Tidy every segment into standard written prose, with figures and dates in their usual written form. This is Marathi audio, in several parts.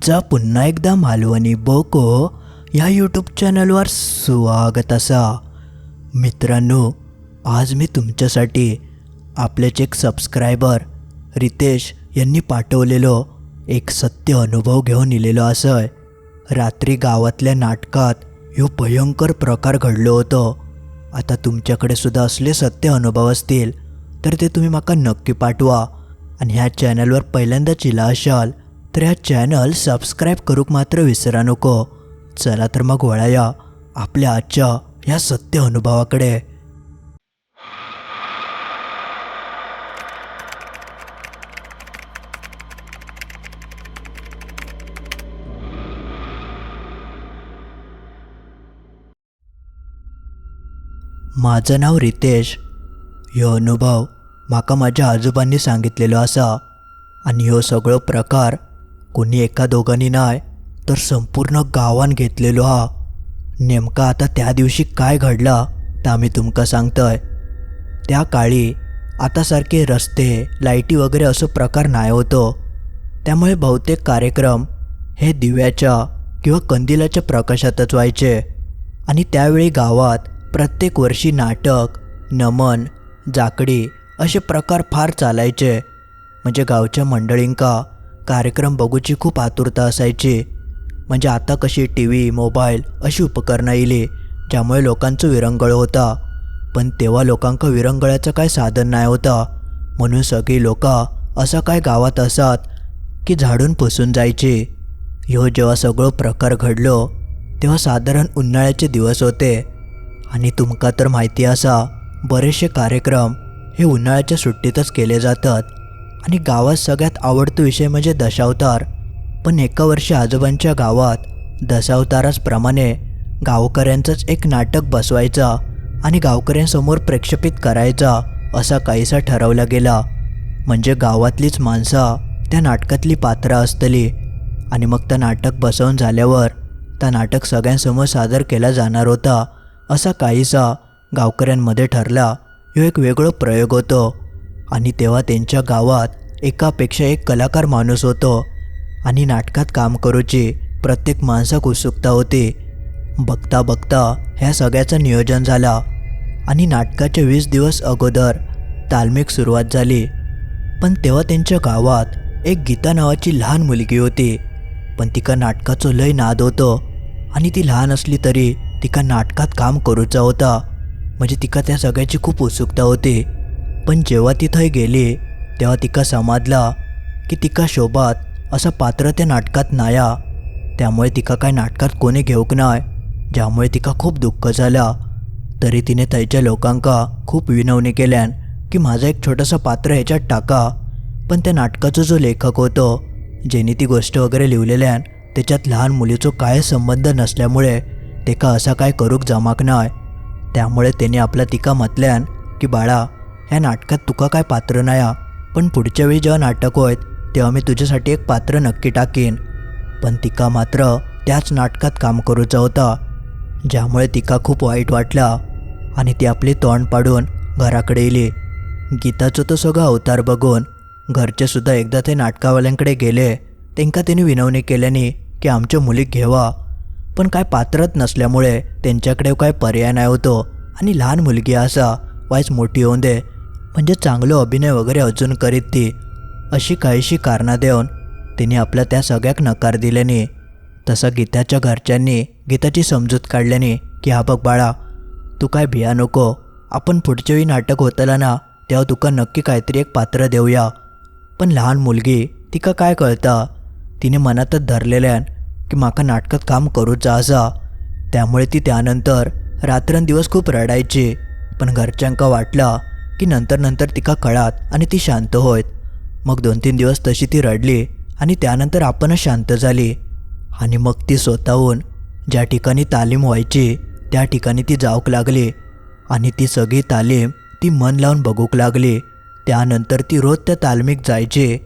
तुमचा पुन्हा एकदा मालवणी बोको या यूट्यूब चॅनलवर स्वागत असा. मित्रांनो, आज मी तुमच्यासाठी आपलेच एक सबस्क्रायबर रितेश यांनी पाठवलेलो एक सत्य अनुभव घेऊन इलेलो असं. रात्री गावातल्या नाटकात ह्यो भयंकर प्रकार घडलो होतो. आता तुमच्याकडे सुद्धा असले सत्य अनुभव असतील तर ते तुम्ही माका नक्की पाठवा. आणि ह्या चॅनलवर पहिल्यांदाच इला असाल तर ह्या चॅनल सबस्क्राईब करूक मात्र विसरा नको. चला तर मग वळूया आपल्या आजच्या ह्या सत्य अनुभवाकडे. माझं नाव रितेश. ह्यो अनुभव माका माझ्या आजोबांनी सांगितलेलो असा. आणि ह्यो सगळो प्रकार कोणी एका दोघांनी नाही तर संपूर्ण गावान घेतलेलो हा. नेमका आता त्या दिवशी काय घडला ते आम्ही तुमका सांगतोय. त्या काळी आतासारखे रस्ते लाईटी वगैरे असं प्रकार नाही होतो. त्यामुळे बहुतेक कार्यक्रम हे दिव्याच्या किंवा कंदिलाच्या प्रकाशातच व्हायचे. आणि त्यावेळी गावात प्रत्येक वर्षी नाटक, नमन, जाकडी असे प्रकार फार चालायचे. म्हणजे गावच्या मंडळींका कार्यक्रम बघूची खूप आतुरता असायची. म्हणजे आता कशी TV, मोबाईल अशी उपकरणं येली ज्यामुळे लोकांचं विरंगळ होता. पण तेव्हा लोकांका विरंगळाचं काय साधन नाही होता. म्हणून सगळी लोक असं काय गावात असत की झाडून पुसून जायची. ह्यो जेव्हा सगळं प्रकार घडलो तेव्हा साधारण उन्हाळ्याचे दिवस होते. आणि तुमका तर माहिती असा बरेचसे कार्यक्रम हे उन्हाळ्याच्या सुट्टीतच केले जातात. आणि गावात सगळ्यात आवडतो विषय म्हणजे दशावतार. पण एका वर्षी आजोबांच्या गावात दशावताराप्रमाणे गावकऱ्यांचंच एक नाटक बसवायचा आणि गावकऱ्यांसमोर प्रेक्षेपित करायचा असा काहीसा ठरवला गेला. म्हणजे गावातलीच माणसं त्या नाटकातली पात्रं असतली. आणि मग त्या नाटक बसवून झाल्यावर त्या नाटक सगळ्यांसमोर सादर केला जाणार होता असा काहीसा गावकऱ्यांमध्ये ठरला. ह्यो एक वेगळा प्रयोग होतो. आणि तेव्हा त्यांच्या गावात एकापेक्षा एक कलाकार माणूस होतो. आणि नाटकात काम करूची प्रत्येक माणसाक उत्सुकता होती. बघता बघता ह्या सगळ्याचं नियोजन झाला. आणि नाटकाच्या 20 दिवस अगोदर तालमीक सुरुवात झाली. पण तेव्हा त्यांच्या गावात एक गीता नावाची लहान मुलगी होती. पण तिका नाटकाचं लय नाद होतो. आणि ती लहान असली तरी तिका नाटकात काम करूचा होता. म्हणजे तिका त्या सगळ्याची खूप उत्सुकता होती. पण जेव्हा ती थंय गेली तेव्हा तिका समजला की तिका शोभात असं पात्र त्या नाटकात नाया. त्यामुळे तिका काय नाटकात कोणी घेऊक नाही, ज्यामुळे तिका खूप दुःख झाला. तरी तिने थंयच्या लोकांका खूप विनवणी केल्यान की माझं एक छोटंसं पात्र ह्याच्यात टाका. पण त्या नाटकाचा जो लेखक होतो ज्याने ती गोष्ट वगैरे लिहिलेल्यान त्याच्यात लहान मुलीचा काय संबंध नसल्यामुळे तेका असा काय करूक जमाक नाही. त्यामुळे त्याने आपला तिका म्हटल्यान की बाळा, ह्या नाटकात तुका काय पात्र नाया, पण पुढच्या वेळी जेव्हा नाटक होईत तेव्हा मी तुझ्यासाठी एक पात्र नक्की टाकीन. पण तिका मात्र त्याच नाटकात काम करूचा होता, ज्यामुळे तिका खूप वाईट वाटला. आणि ती आपली तोंड पाडून घराकडे येली. गीताचं तो सगळं अवतार बघून घरचे सुद्धा एकदा ते नाटकावाल्यांकडे गेले. त्यांका त्यांनी विनवणी केल्याने की आमच्या मुलीक घेवा. पण काय पात्रच नसल्यामुळे त्यांच्याकडे काय पर्याय नाही होतो. आणि लहान मुलगी असा वाईच मोठी होऊन दे, म्हणजे चांगलं अभिनय वगैरे अजून करीत ती, अशी काहीशी कारणं देऊन तिने आपल्या त्या सगळ्याक नकार दिल्याने. तसा गीताच्या घरच्यांनी गीताची समजूत काढल्याने की हा बघ बाळा, तू काय भिया नको, आपण पुढच्या वेळी नाटक होतला ना तेव्हा तुका नक्की काहीतरी एक पात्र देऊया. पण लहान मुलगी तिका काय कळता, तिने मनातच धरलेल्यान की माका नाटकात काम करूचा असा. त्यामुळे ती त्यानंतर रात्रंदिवस खूप रडायची. पण घरच्यांका वाटला की नंतर तिका कळात आणि ती शांत होईत. मग 2-3 दिवस तशी ती रडली आणि त्यानंतर आपणच शांत झाली. आणि मग ती स्वतःहून ज्या ठिकाणी तालीम व्हायची त्या ठिकाणी ती जाऊक लागली. आणि ती सगळी तालीम ती मन लावून बघूक लागली. त्यानंतर ती रोज त्या तालमीक जायची.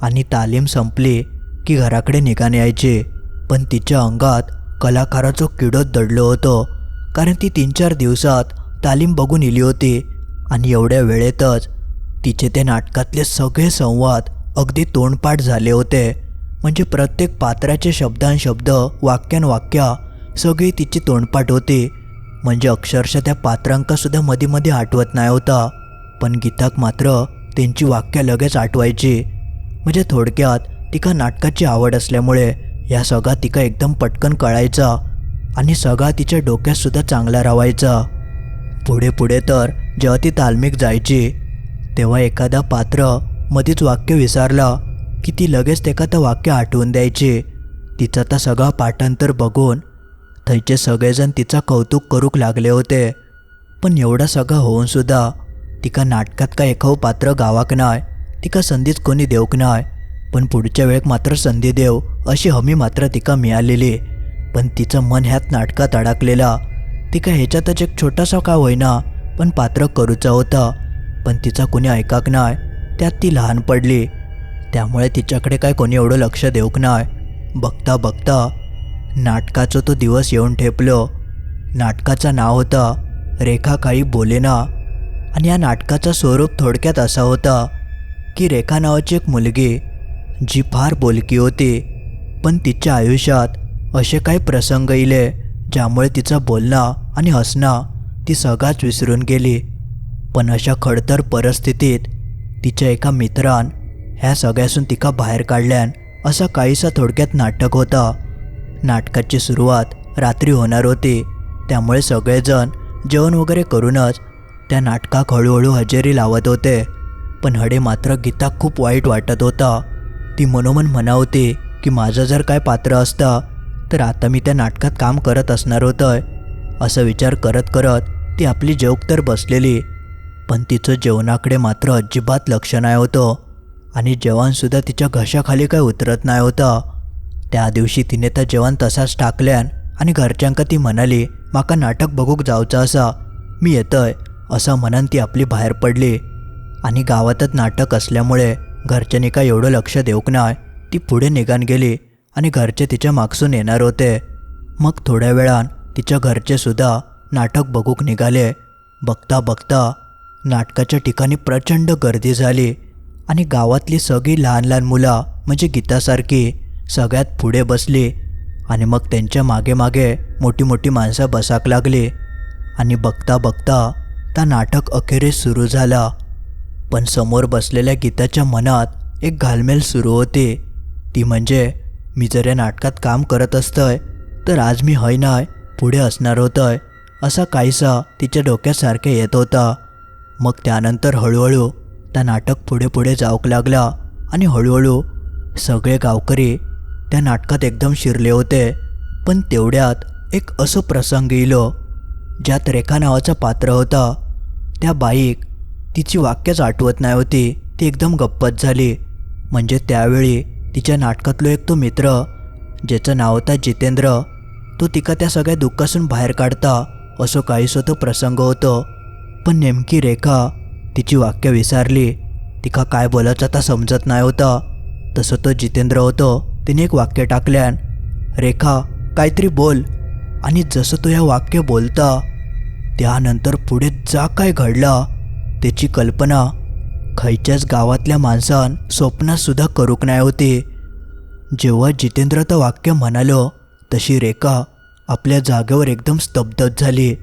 आणि तालीम संपली की घराकडे निघाने यायची. पण तिच्या अंगात कलाकाराचं किडोत दडलो होतो, कारण ती 3-4 दिवसात तालीम बघून इली होती. आणि एवढ्या वेळेतच तिचे ते नाटकातले सगळे संवाद अगदी तोंडपाठ झाले होते. म्हणजे प्रत्येक पात्राचे शब्दांशब्द वाक्यानवाक्या सगळी तिची तोंडपाठ होती. म्हणजे अक्षरशः त्या पात्रांकासुद्धा मध्ये मध्ये आठवत नाही होता, पण गीताक मात्र त्यांची वाक्य लगेच आठवायची. म्हणजे थोडक्यात तिका नाटकाची आवड असल्यामुळे या सगळा तिका एकदम पटकन कळायचा आणि सगळा तिच्या डोक्यातसुद्धा चांगला राहायचा. पुढे पुढे तर जेव्हा ती तालमीक जायची तेव्हा एखादा पात्र मधीच वाक्य विसरला की ती लगेच त्याका त्या वाक्य आठवून द्यायची. तिचा तर सगळा पाठांतर बघून थैचे सगळेजण तिचा कौतुक करूक लागले होते. पण एवढं सगळं होऊनसुद्धा तिका नाटकात का एखादं पात्र गावाक नाय, तिका संधीच कोणी देऊक नाय. पण पुढच्या वेळेक मात्र संधी देव अशी हमी मात्र तिका मिळालेली. पण तिचं मन ह्यात नाटकात अडकलेला. तिका ह्याच्यातच एक छोटासा का होईना पण पात्र करूचा होता, पण तिचा कोणी ऐकाक नाय. त्यात ती लहान पडली, त्यामुळे तिच्याकडे काय कोणी एवढं लक्ष देऊक नाय. बघता बघता नाटकाचा तो दिवस येऊन ठेपलो. नाटकाचं नाव होता रेखा काही बोलेना. आणि या नाटकाचं स्वरूप थोडक्यात असा होता की रेखा नावाची एक मुलगी जी फार बोलकी होती, पण तिच्या आयुष्यात असे काही प्रसंग इले ज्यामुळे तिचं बोलणं आणि हसणं ती सगळाच विसरून गेली. पण अशा खडतर परिस्थितीत तिच्या एका मित्रान ह्या सगळ्यासून तिका बाहेर काढल्यान असा काहीसा थोडक्यात नाटक होता. नाटकाची सुरुवात रात्री होणार होती, त्यामुळे सगळेजण जेवण वगैरे करूनच त्या नाटकाक हळूहळू हजेरी लावत होते. पण हडे मात्र गीता खूप वाईट वाटत होता. ती मनोमन म्हणावती की माझं जर काय पात्र असतं तर आता मी त्या नाटकात काम करत असणार होतं. असं विचार करत करत ती आपली जेवक तर बसलेली, पण तिचं जेवणाकडे मात्र अजिबात लक्ष नाही होतं आणि जेवणसुद्धा तिच्या घशाखाली काय उतरत नाही होतं. त्या दिवशी तिने तर जेवण तसाच टाकल्यान आणि घरच्यांका ती म्हणाली माका नाटक बघूक जाऊचं असा, मी येतोय असं म्हणून ती आपली बाहेर पडली. आणि गावातच नाटक असल्यामुळे घरच्यांनी काय एवढं लक्ष देऊक नाय. ती पुढे निघान गेली आणि घरचे तिच्या मागसून येणार होते. मग थोड्या वेळान तिच्या घरचे सुद्धा नाटक बघूक निघाले. बघता बघता नाटकाच्या ठिकाणी प्रचंड गर्दी झाली आणि गावातली सगळी लहान लहान मुलं म्हणजे गीतासारखी सगळ्यात पुढे बसली आणि मग त्यांच्या मागे मागे मोठी मोठी माणसं बसाक लागली. आणि बघता बघता त्या नाटक अखेरीस सुरू झाला. पण समोर बसलेल्या गीताच्या मनात एक घालमेल सुरू होती. ती म्हणजे मी जर या नाटकात काम करत असतंय तर आज मी हय नाय पुढे असणार होतंय, असा काहीसा तिच्या डोक्यासारखे येत होता. मग त्यानंतर हळूहळू त्या नाटक पुढे पुढे जाऊक लागला आणि हळूहळू सगळे गावकरी त्या नाटकात एकदम शिरले होते. पण तेवढ्यात एक असं प्रसंग इलो ज्यात रेखा नावाचा पात्र होता. त्या बाईक तिची वाक्यच आठवत नाही होती, ती एकदम गप्पच झाली. म्हणजे त्यावेळी तिच्या नाटकातलो एक तो मित्र ज्याचं नाव होता जितेंद्र, तो तिका त्या सगळ्या दुःखासून बाहेर काढता असं काहीसं तो प्रसंग होतं. पण नेमकी रेखा तिची वाक्य विसरली. तिका काय बोलायचं आता समजत नाही होता. तसं तो जितेंद्र होतो, तिने एक वाक्य टाकल्यान रेखा काहीतरी बोल. आणि जसं तो या वाक्य बोलता त्यानंतर पुढे जा काय घडला त्याची कल्पना खयच्याच गावातल्या माणसान स्वप्नातसुद्धा करूक नाही होती. जेव्हा जितेंद्र तर वाक्य म्हणालो तशी रेखा आपल्या जागेवर एकदम स्तब्धच झाली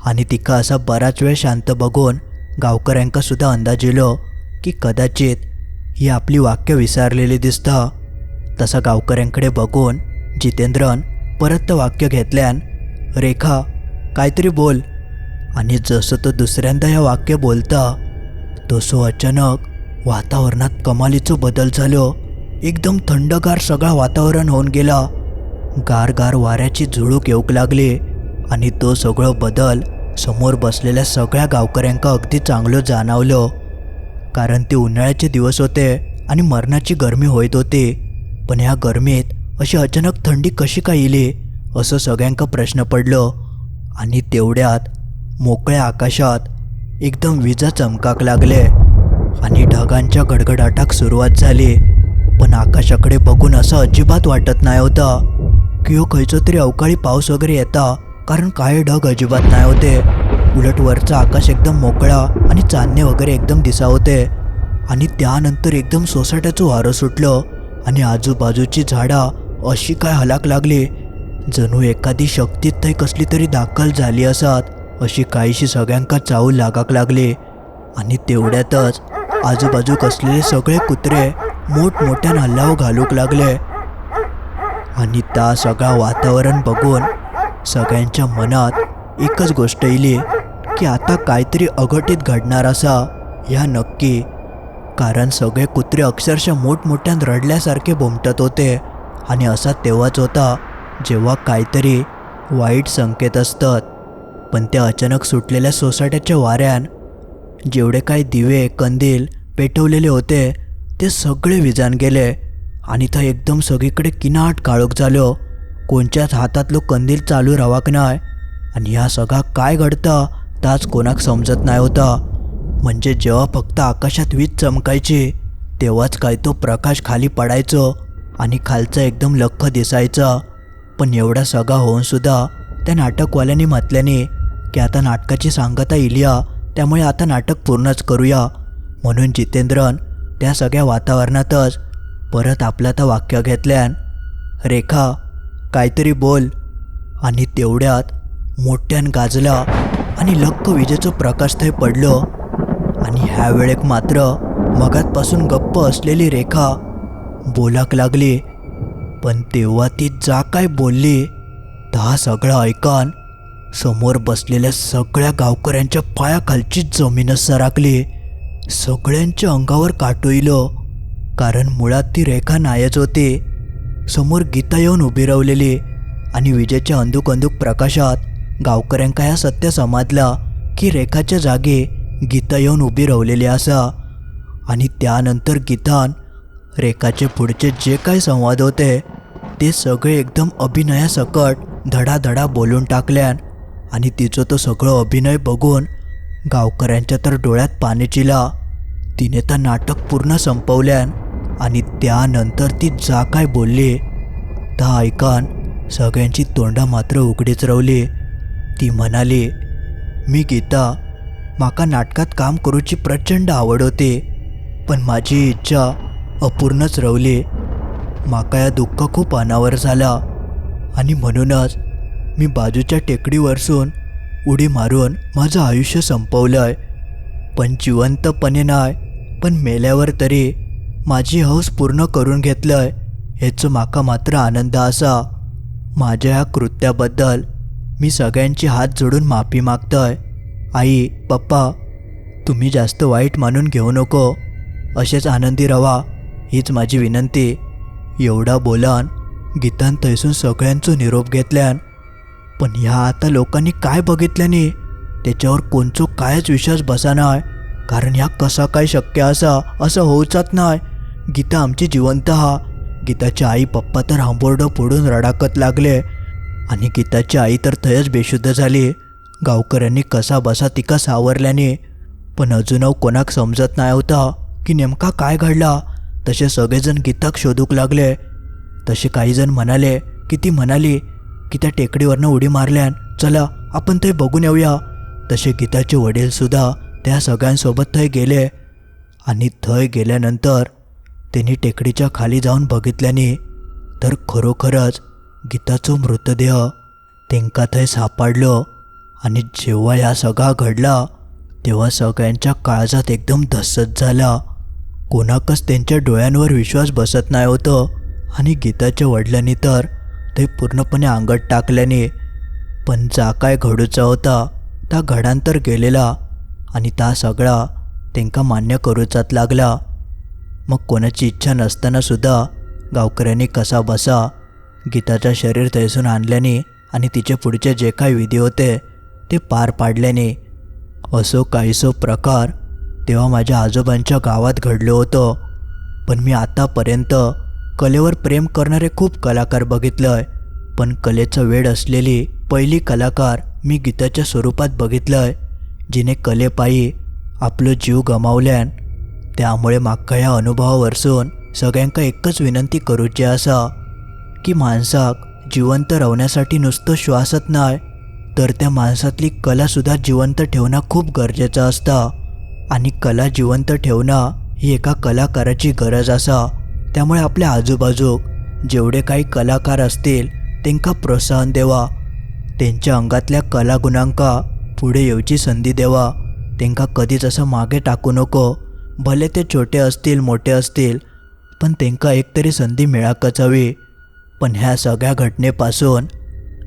आणि तिका असा बराच वेळ शांत बघून गावकऱ्यांका सुद्धा अंदाज येलो की कदाचित ही आपली वाक्य विसरलेली दिसता. तसा गावकऱ्यांकडे बघून जितेंद्रन परत ते वाक्य घेतल्यान रेखा काहीतरी बोल. आणि जसं तो दुसऱ्यांदा या वाक्य बोलता तसं अचानक वातावरणात कमालीचं बदल झालं. एकदम थंडगार सगळा वातावरण होऊन गेला. गार गार वाऱ्याची झुळूक येऊक लागली आणि तो सगळं बदल समोर बसलेल्या सगळ्या गावकऱ्यांका अगदी चांगलं जाणवलं. कारण ते उन्हाळ्याचे दिवस होते आणि मरणाची गरमी होत होती. पण ह्या गरमीत अशी अचानक थंडी कशी काय येली असं सगळ्यांका प्रश्न पडलं. आणि तेवढ्यात मोकळ्या आकाशात एकदम विजा चमकाक लागले आणि ढगांच्या गडगडाटाक सुरुवात झाली. पण आकाशाकडे बघून असं अजिबात वाटत नाही होतं की हो खयचो तरी अवकाळी पाऊस वगैरे येता, कारण काही ढग अजिबात नाही होते. उलट वरचा आकाश एकदम मोकळा आणि चांदणे वगैरे एकदम दिसा होते. आणि त्यानंतर एकदम सोसाट्याचं वारं सुटलं आणि आजूबाजूची झाडा अशी काय हलाक लागली, जणू एखादी शक्तीत थंय कसली तरी दाखल झाली असत अशी काहीशी सगळ्यांका चावू लागाक लागली. आणि तेवढ्यातच आजूबाजू कसलेले सगळे कुत्रे मोठमोठ्यान हल्लाव घालूक लागले. आणि त्या सगळा वातावरण बघून सगळ्यांच्या मनात एकच गोष्ट येली की आता काहीतरी अघटित घडणार असा ह्या नक्की. कारण सगळे कुत्रे अक्षरशः मोठमोठ्यान रडल्यासारखे भोमटत होते. आणि असा तेव्हाच होता जेव्हा काहीतरी वाईट संकेत असतात. पण त्या अचानक सुटलेल्या सोसाट्याच्या वाऱ्यान जेवढे काही दिवे कंदील पेटवलेले होते ते सगळे विजान गेले. आणि थंय एकदम सगळीकडे किनाट काळोख झालो. कोणच्याच हातातलो कंदील चालू रावाक नाय. आणि ह्या सगळा काय घडता ताच कोणाक समजत नाही होता. म्हणजे जेव्हा फक्त आकाशात वीज चमकायची तेव्हाच काय तो प्रकाश खाली पडायचो आणि खालचा एकदम लख्ख दिसायचा. पण एवढा सगळा होऊन सुद्धा त्या नाटकवाल्यांनी म्हटल्याने की आता नाटकाची सांगता इलिया, त्यामुळे आता नाटक पूर्णच करूया. म्हणून जितेंद्रन त्या सगळ्या वातावरणातच परत आपलं तर वाक्य घेतल्यान, रेखा काहीतरी बोल. आणि तेवढ्यात मोठ्यान गाजला आणि लख्ख विजेचं प्रकाश थंय पडलो. आणि ह्या वेळेक मात्र मगातपासून गप्प असलेली रेखा बोलाक लागली. पण तेव्हा ती जा काय बोलली ता सगळं ऐकान समोर बसलेल्या सगळ्या गावकऱ्यांच्या पायाखालची जमीनच सरकली. सगळ्यांच्या अंगावर काटोइलो. कारण मुळात ती रेखा नायच होती. समोर गीता येऊन उभी राहिलेली. आणि विजेच्या अंधुक अंधुक प्रकाशात गावकऱ्यांका ह्या सत्य समजला की रेखाच्या जागी गीता येऊन उभी राहिलेली असा. आणि त्यानंतर गीतान रेखाचे पुढचे जे काही संवाद होते ते सगळे एकदम अभिनयासकट धडाधडा बोलून टाकल्यान. आणि तिचं तो सगळं अभिनय बघून गावकऱ्यांच्या तर डोळ्यात पाणी चिला. तिने तर नाटक पूर्ण संपवल्यान. आणि त्यानंतर ती जा काय बोलली ता ऐकान सगळ्यांची तोंडा मात्र उघडीच रावली. ती म्हणाली, मी गीता, माका नाटकात काम करूची प्रचंड आवड होती, पण माझी इच्छा अपूर्णच रावली. माका या दुःख खूप अनावर झाला आणि म्हणूनच मी बाजूच्या टेकडीवरसून उडी मारून माझं आयुष्य संपवलंय. पण जिवंतपणे नाय, पण मेल्यावर तरी माझी हौस पूर्ण करून घेतलंय हेच माका मात्र आनंद असा. माझ्या ह्या कृत्याबद्दल मी सगळ्यांची हात जोडून माफी मागतोय. आई, पप्पा, तुम्ही जास्त वाईट मानून घेऊ नको, असेच आनंदी रवा हीच माझी विनंती. एवढा बोलान गीतान थैसून सगळ्यांचो निरोप घेतल्यान. पण ह्या आता लोकांनी काय बघितल्याने त्याच्यावर कोणचो कायच विश्वास बसानाय. कारण ह्या कसा काय शक्य असा, असं होऊचाच नाय. गीता आमची जिवंत हा. गीताची आई पप्पा तर हांबोर्डं फोडून रडाकत लागले. आणि गीताची आई तर थयच बेशुद्ध झाली. गावकऱ्यांनी कसा बसा तिका सावरल्याने. पण अजूनव कोणाक समजत नाही होता की नेमका काय घडला. तसे सगळेजण गीताक शोधूक लागले. तसे काही जण म्हणाले की ती म्हणाली की त्या टेकडीवरनं उडी मारल्यान, चला आपण ते बघून येऊया. तसे गीताचे वडीलसुद्धा त्या सगळ्यांसोबत थंय गेले. आणि थंय गेल्यानंतर त्यांनी टेकडीच्या खाली जाऊन बघितल्याने तर खरोखरच गीताचो मृतदेह तेंका थंय सापडलो. आणि जेव्हा या सगळा घडला तेव्हा सगळ्यांच्या काळजात एकदम धस्सत झाला. कोणाकच त्यांच्या डोळ्यांवर विश्वास बसत नाही होतं. आणि गीताच्या वडिलांनी तर ते पूर्णपणे अंगठ टाकल्याने. पण जा काय घडूचा होता त्या घडांतर गेलेला. आणि त्या सगळा त्यांका मान्य करूचाच लागला. मग कोणाची इच्छा नसताना सुद्धा गावकऱ्यांनी कसा बसा गीताचं शरीर थैसून आणल्याने आणि तिचे पुढचे जे काही विधी होते ते पार पाडल्याने. असो काहीसो प्रकार तेव्हा माझ्या आजोबांच्या गावात घडलं होतं. पण मी आतापर्यंत कलेवर प्रेम करणारे खूप कलाकार बघितलंय. पण कलेचं वेड असलेली पहिली कलाकार मी गीताच्या स्वरूपात बघितलंय, जिने कलेपायी आपलं जीव गमावल्यान. त्यामुळे माका ह्या अनुभवावरसून सगळ्यांका एकच विनंती करूची असा की माणसाक जिवंत राहण्यासाठी नुसतं श्वासच नाय, तर त्या माणसातली कलासुद्धा जिवंत ठेवणं खूप गरजेचं असतं. आणि कला जिवंत ठेवणं ही एका कलाकाराची गरज असा. त्यामुळे आपल्या आजूबाजूक जेवढे काही कलाकार असतील त्यांना प्रोत्साहन देवा, त्यांच्या अंगातल्या कलागुणांका पुढे येऊची संधी देवा. त्यांना कधीच असं मागे टाकू नको. भले ते छोटे असतील मोठे असतील, पण त्यांना एकतरी संधी मिळाकच हवी. पण ह्या सगळ्या घटनेपासून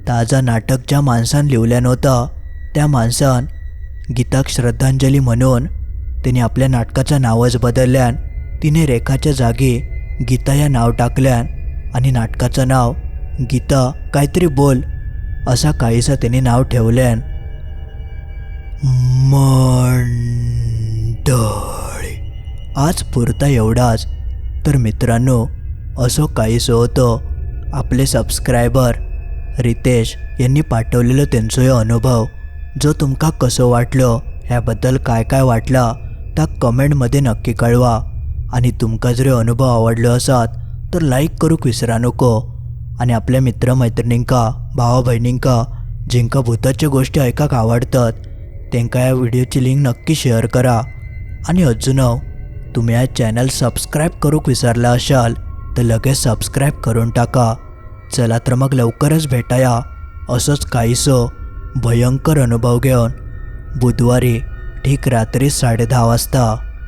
ताजा नाटक ज्या माणसान लिहिल्या नव्हता त्या माणसान गीताक श्रद्धांजली म्हणून तिने आपल्या नाटकाचं नावच बदलल्यान. तिने रेखाच्या जागी गीता या नाव टाकल्यान आणि नाटकाचं नाव गीता काहीतरी बोल असा काहीसा त्याने नाव ठेवल्यान. मंडळी, आज पुरता एवढाच. तर मित्रांनो, असं काहीसं होतं. आपले सबस्क्रायबर रितेश यांनी पाठवलेलं त्यांचं हे अनुभव, जो तुमका कसं वाटलं, ह्याबद्दल काय काय वाटला त्या कमेंटमध्ये नक्की कळवा. आणि तुमका जर अनुभव आवडलो असत तर लाईक करूक विसरा नको. आणि आपल्या मित्रमैत्रिणींका, भावा बहिणींका जिंका भूताच्या गोष्टी ऐकाक आवडतात त्यांका या व्हिडिओची लिंक नक्की शेअर करा. आणि अजून तुम्ही या चॅनल सबस्क्राईब करूक विसरला असाल तर लगेच सबस्क्राईब करून टाका. चला तर मग लवकरच भेटाया असंच काहीसं भयंकर अनुभव घेऊन बुधवारी ठीक रात्री 10:30 वाजता.